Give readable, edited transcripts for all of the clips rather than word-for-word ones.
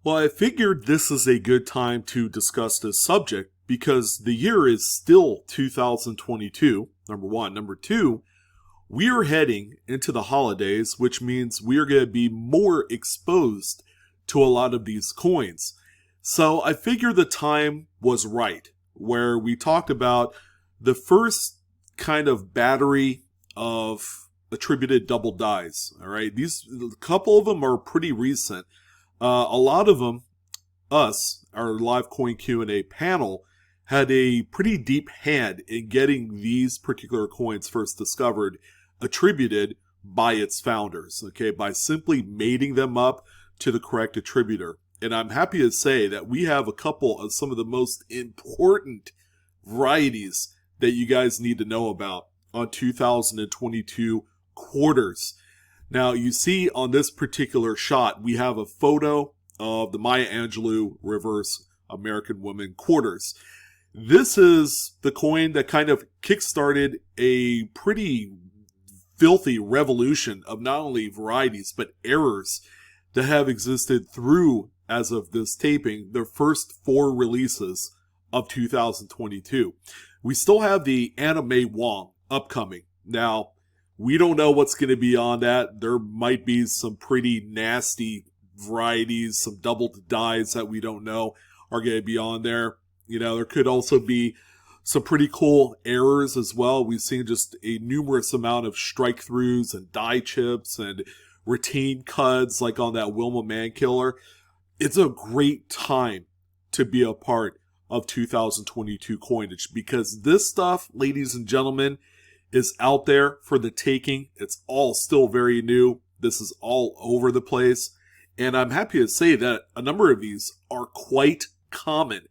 Well, I figured this is a good time to discuss this subject because the year is still 2022, number one. Number two, we are heading into the holidays, which means we are going to be more exposed to a lot of these coins. So I figured the time was right, where we talked about the first kind of battery of attributed double dies. All right, a couple of them are pretty recent. A lot of them, our live coin Q&A panel, had a pretty deep hand in getting these particular coins first discovered, attributed by its founders, okay, by simply mating them up to the correct attributor. And I'm happy to say that we have a couple of some of the most important varieties that you guys need to know about on 2022 quarters. Now, you see on this particular shot, we have a photo of the Maya Angelou reverse American Woman quarters. This is the coin that kind of kickstarted a pretty filthy revolution of not only varieties, but errors that have existed through, as of this taping, the first 4 releases of 2022. We still have the Anna May Wong upcoming. Now, we don't know what's going to be on that. There might be some pretty nasty varieties, some doubled dies that we don't know are going to be on there. You know, there could also be some pretty cool errors as well. We've seen just a numerous amount of strike throughs and die chips and retained cuts like on that Wilma Mankiller. It's a great time to be a part of 2022 coinage because this stuff, ladies and gentlemen, is out there for the taking. It's all still very new. This is all over the place. And I'm happy to say that a number of these are quite common,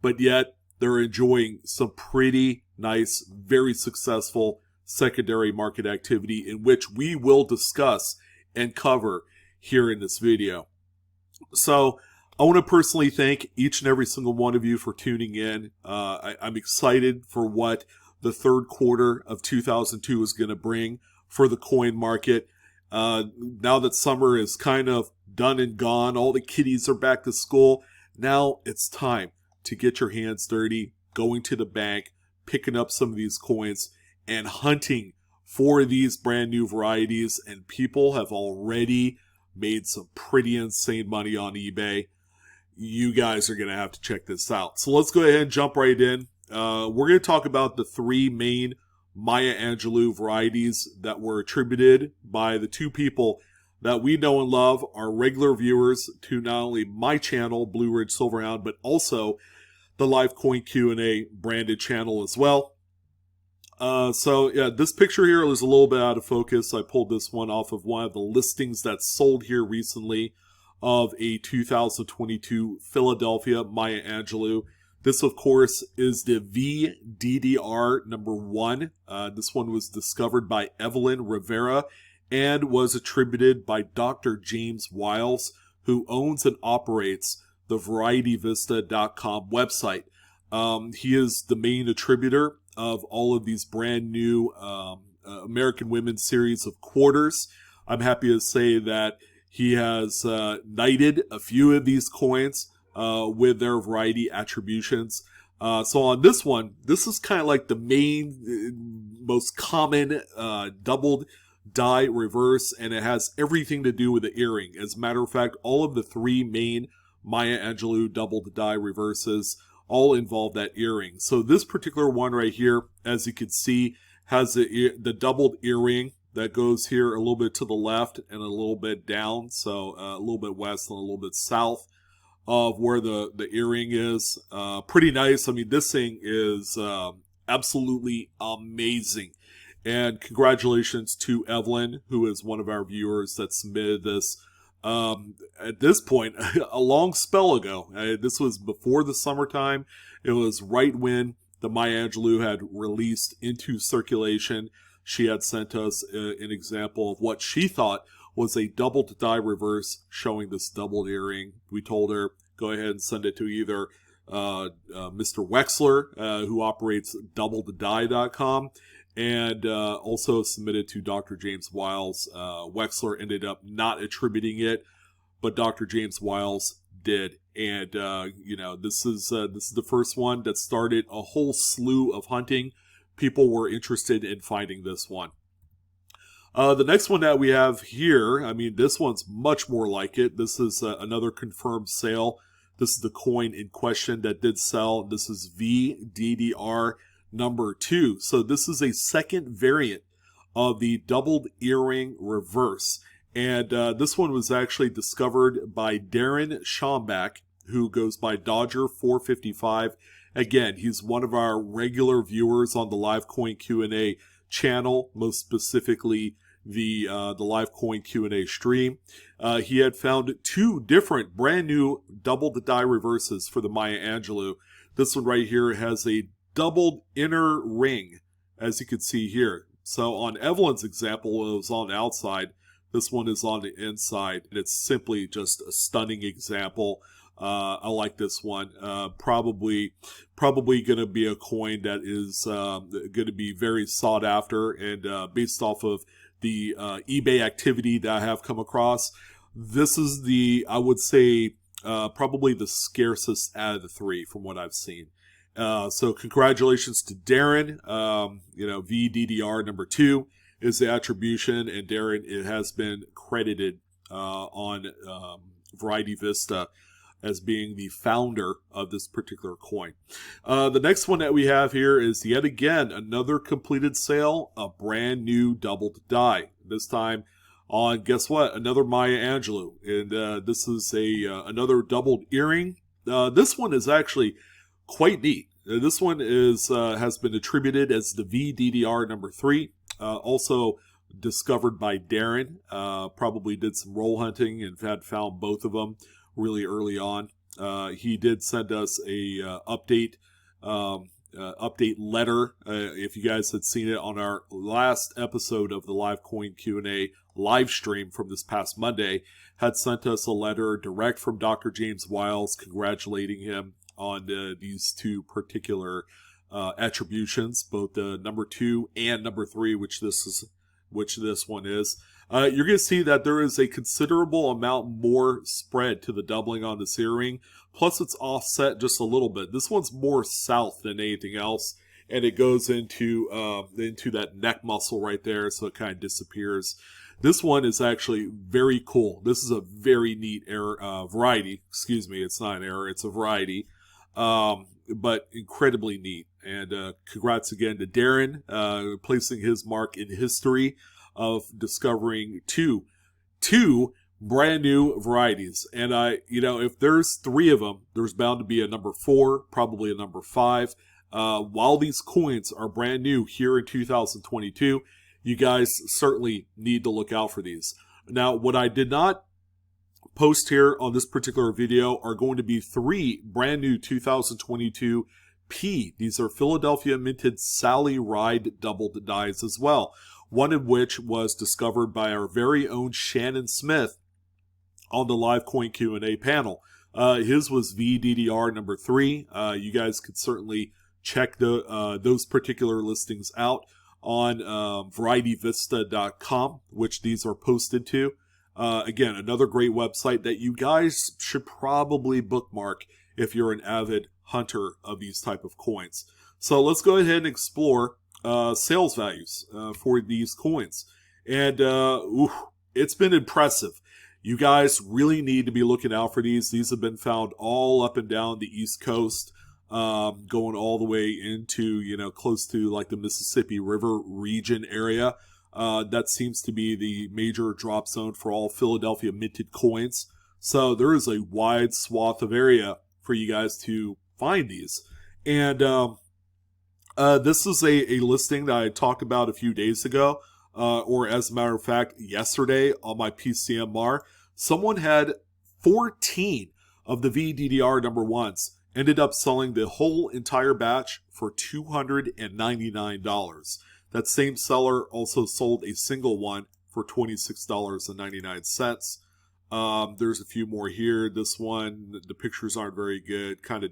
but yet they're enjoying some pretty nice, very successful secondary market activity in which we will discuss and cover here in this video. So I want to personally thank each and every single one of you for tuning in. I'm excited for what the third quarter of 2002 is going to bring for the coin market. Now that summer is kind of done and gone, all the kiddies are back to school. Now it's time to get your hands dirty, going to the bank, picking up some of these coins, and hunting for these brand new varieties. And people have already made some pretty insane money on eBay. You guys are going to have to check this out. So let's go ahead and jump right in. We're going to talk about the 3 main Maya Angelou varieties that were attributed by the 2 people that we know and love, our regular viewers to not only my channel, Blue Ridge Silverhound, but also the Live Coin Q&A branded channel as well. So yeah, this picture here is a little bit out of focus. I pulled this one off of one of the listings that sold here recently of a 2022 Philadelphia Maya Angelou. This, of course, is the VDDR number 1. This one was discovered by Evelyn Rivera and was attributed by Dr. James Wiles, who owns and operates the VarietyVista.com website. He is the main attributor of all of these brand new American Women series of quarters. I'm happy to say that he has knighted a few of these coins with their variety attributions. So on this one, this is kind of like the main, most common doubled die reverse, and it has everything to do with the earring. As a matter of fact, all of the 3 main Maya Angelou doubled die reverses all involve that earring. So this particular one right here, as you can see, has the doubled earring that goes here a little bit to the left and a little bit down, so a little bit west and a little bit south of where the earring is. Pretty nice. I mean, this thing is absolutely amazing. And congratulations to Evelyn, who is one of our viewers that submitted this at this point a long spell ago. This was before the summertime. It was right when the Maya Angelou had released into circulation. She had sent us an example of what she thought was a doubled die reverse showing this doubled earring. We told her, go ahead and send it to either Mr. Wexler, who operates doubledie.com, and also submitted to Dr. James Wiles. Wexler ended up not attributing it, but Dr. James Wiles did. And this is the first one that started a whole slew of hunting. People were interested in finding this one. The next one that we have here, I mean, this one's much more like it. This is another confirmed sale. This is the coin in question that did sell. This is VDDR number 2. So this is a second variant of the doubled earring reverse. And this one was actually discovered by Darren Schomback, who goes by Dodger455. Again, he's one of our regular viewers on the Live Coin Q&A channel, most specifically the Live Coin Q&A stream. He had found 2 different brand new doubled die reverses for the Maya Angelou. This one right here has a doubled inner ring, as you can see here. So on Evelyn's example, it was on the outside. This one is on the inside, and it's simply just a stunning example. I like this one. Probably going to be a coin that is going to be very sought after, and based off of the eBay activity that I have come across, this is I would say, probably the scarcest out of the 3 from what I've seen. So congratulations to Darren. VDDR number 2 is the attribution, and Darren, it has been credited on Variety Vista as being the founder of this particular coin. The next one that we have here is yet again another completed sale, a brand new doubled die. This time on, guess what? Another Maya Angelou, and this is another doubled earring. This one is actually quite neat. This one has been attributed as the VDDR number 3. Also discovered by Darren. Probably did some roll hunting and had found both of them really early on. He did send us a update letter. If you guys had seen it on our last episode of the Live Coin Q&A live stream from this past Monday, had sent us a letter direct from Dr. James Wiles congratulating him on these 2 particular attributions, both the number 2 and number 3, which this one is. You're going to see that there is a considerable amount more spread to the doubling on this earring. Plus, it's offset just a little bit. This one's more south than anything else, and it goes into that neck muscle right there, so it kind of disappears. This one is actually very cool. This is a very neat variety. Excuse me, it's not an error, it's a variety. But incredibly neat. And congrats again to Darren, placing his mark in history of discovering two brand new varieties. And if there's 3 of them, there's bound to be a number 4, probably a number 5. While these coins are brand new here in 2022, you guys certainly need to look out for these. Now, what I did not post here on this particular video are going to be 3 brand new 2022 P. These are Philadelphia minted Sally Ride doubled dies as well. One of which was discovered by our very own Shannon Smith on the Live Coin Q&A panel. His was VDDR number 3. You guys could certainly check those particular listings out on varietyvista.com, which these are posted to. Again, another great website that you guys should probably bookmark if you're an avid hunter of these type of coins. So let's go ahead and explore sales values for these coins. And it's been impressive. You guys really need to be looking out for these. These have been found all up and down the East Coast, going all the way into, close to like the Mississippi River region area. That seems to be the major drop zone for all Philadelphia minted coins. So there is a wide swath of area for you guys to find these. And this is a listing that I talked about a few days ago, or as a matter of fact, yesterday on my PCMR. Someone had 14 of the VDDR number 1s, ended up selling the whole entire batch for $299. That same seller also sold a single one for $26.99. There's a few more here. This one, the pictures aren't very good. Kind of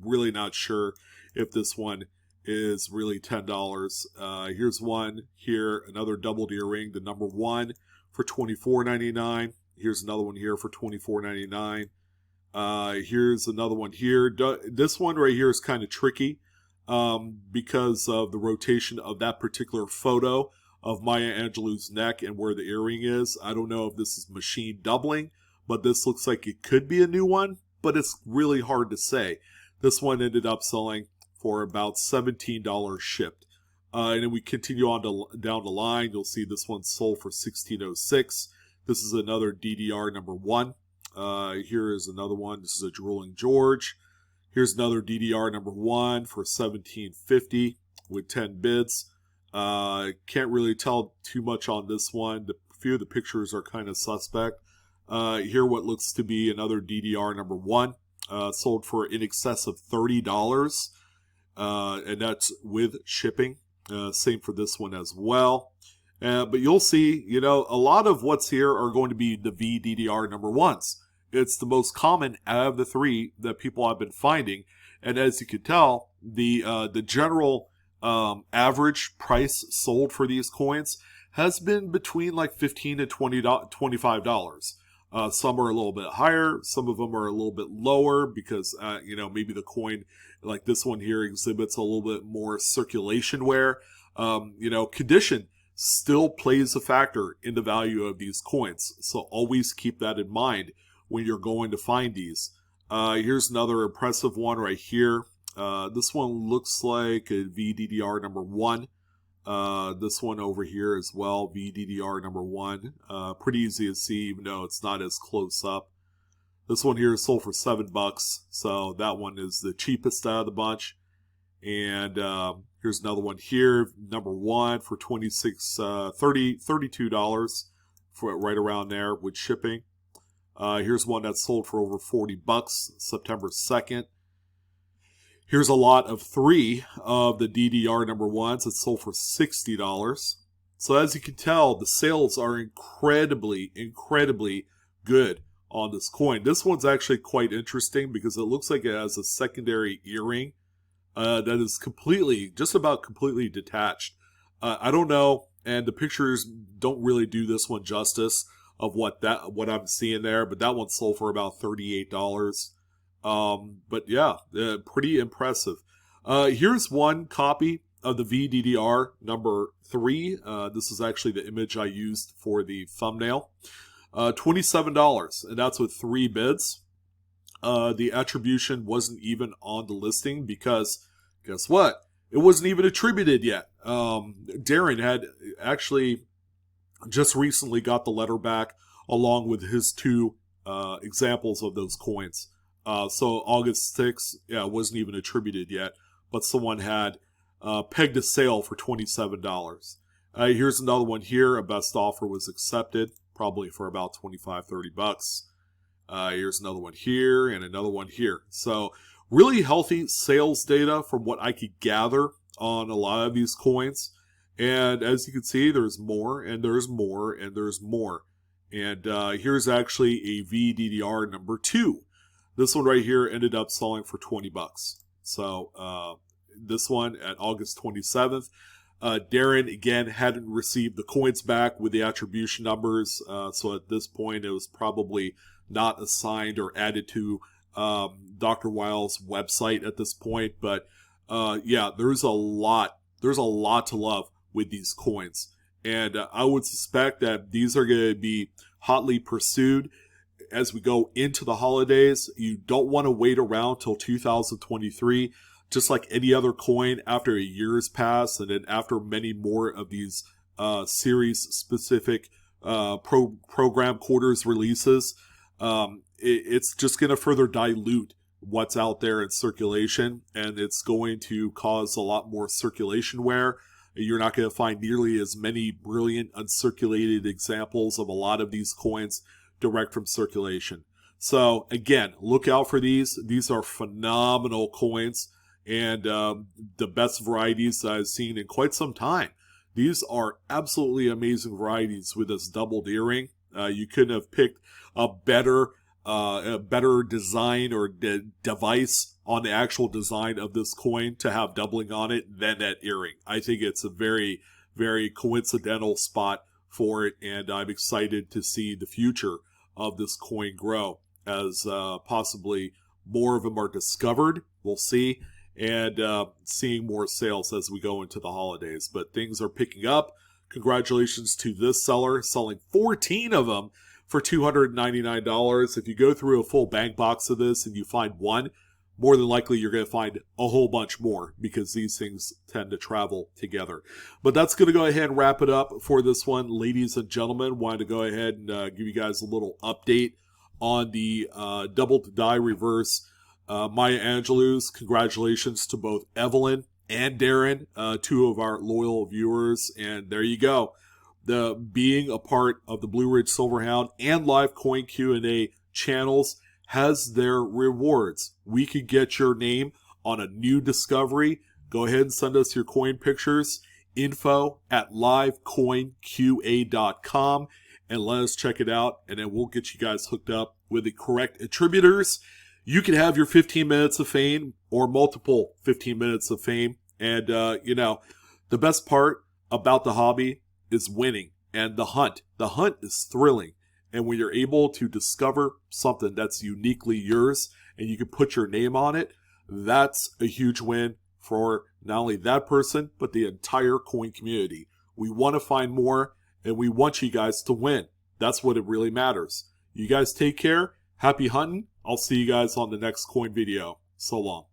really not sure if this one is really $10. Here's one here, another double earring, the number 1 for $24.99. Here's another one here for $24.99. Here's another one here. This one right here is kind of tricky because of the rotation of that particular photo of Maya Angelou's neck and where the earring is. I don't know if this is machine doubling, but this looks like it could be a new one, but it's really hard to say. This one ended up selling for about $17 shipped. And then we continue on down the line. You'll see this one sold for $16.06. This is another DDR number 1. Here is another one. This is a Drooling George. Here's another DDR number 1 for $17.50 with 10 bids. Can't really tell too much on this one. A few of the pictures are kind of suspect. Here what looks to be another DDR number 1. Sold for in excess of $30. And that's with shipping. Same for this one as well. But you'll see, a lot of what's here are going to be the VDDR number 1s. It's the most common out of the 3 that people have been finding. And as you can tell, the general average price sold for these coins has been between like $15 to $25. Some are a little bit higher. Some of them are a little bit lower because, maybe the coin like this one here exhibits a little bit more circulation wear. Condition still plays a factor in the value of these coins. So always keep that in mind when you're going to find these. Here's another impressive one right here. This one looks like a VDDR number 1. This one over here as well, VDDR number 1. Pretty easy to see, even though it's not as close up. This one here is sold for $7, so that one is the cheapest out of the bunch. And here's another one here, number 1 for $32 for right around there with shipping. Here's one that's sold for over $40, September 2nd. Here's a lot of 3 of the DDR number 1s. It's sold for $60. So as you can tell, the sales are incredibly, incredibly good on this coin. This one's actually quite interesting because it looks like it has a secondary earring that is just about completely detached. I don't know, and the pictures don't really do this one justice of what I'm seeing there, but that one sold for about $38. But yeah, pretty impressive. Here's one copy of the VDDR number 3. This is actually the image I used for the thumbnail. $27, and that's with 3 bids. The attribution wasn't even on the listing because, guess what? It wasn't even attributed yet. Darren had actually just recently got the letter back along with his 2 examples of those coins. So August 6th, it wasn't even attributed yet, but someone had pegged a sale for $27. Here's another one here. A best offer was accepted, probably for about $25-30. Here's another one here and another one here. So really healthy sales data from what I could gather on a lot of these coins. And as you can see, there's more and there's more and there's more. And here's actually a VDDR number 2. This one right here ended up selling for $20. So this one at August 27th. Darren, again, hadn't received the coins back with the attribution numbers. So at this point, it was probably not assigned or added to Dr. Wiles' website at this point. But yeah, there's a lot to love with these coins. And I would suspect that these are going to be hotly pursued as we go into the holidays. You don't want to wait around till 2023. Just like any other coin, after a year has passed, and then after many more of these series-specific program quarters releases, it's just going to further dilute what's out there in circulation, and it's going to cause a lot more circulation wear. You're not going to find nearly as many brilliant uncirculated examples of a lot of these coins direct from circulation. So again, look out for these. These are phenomenal coins. And the best varieties I've seen in quite some time. These are absolutely amazing varieties with this doubled earring. You couldn't have picked a better design or device on the actual design of this coin to have doubling on it than that earring. I think it's a very, very coincidental spot for it, and I'm excited to see the future of this coin grow. as possibly more of them are discovered. We'll see. And seeing more sales as we go into the holidays. But things are picking up. Congratulations to this seller selling 14 of them for $299. If you go through a full bank box of this and you find one, more than likely you're going to find a whole bunch more because these things tend to travel together. But that's going to go ahead and wrap it up for this one. Ladies and gentlemen, wanted to go ahead and give you guys a little update on the Double to Die reverse Maya Angelou's. Congratulations to both Evelyn and Darren, two of our loyal viewers. And there you go. The being a part of the Blue Ridge Silverhound and live coin Q&A channels has their rewards. We could get your name on a new discovery. Go ahead and send us your coin pictures. info@livecoinqa.com and let us check it out, and then we'll get you guys hooked up with the correct attributors. You can have your 15 minutes of fame or multiple 15 minutes of fame. And, the best part about the hobby is winning and the hunt. The hunt is thrilling. And when you're able to discover something that's uniquely yours and you can put your name on it, that's a huge win for not only that person, but the entire coin community. We want to find more and we want you guys to win. That's what it really matters. You guys take care. Happy hunting. I'll see you guys on the next coin video. So long.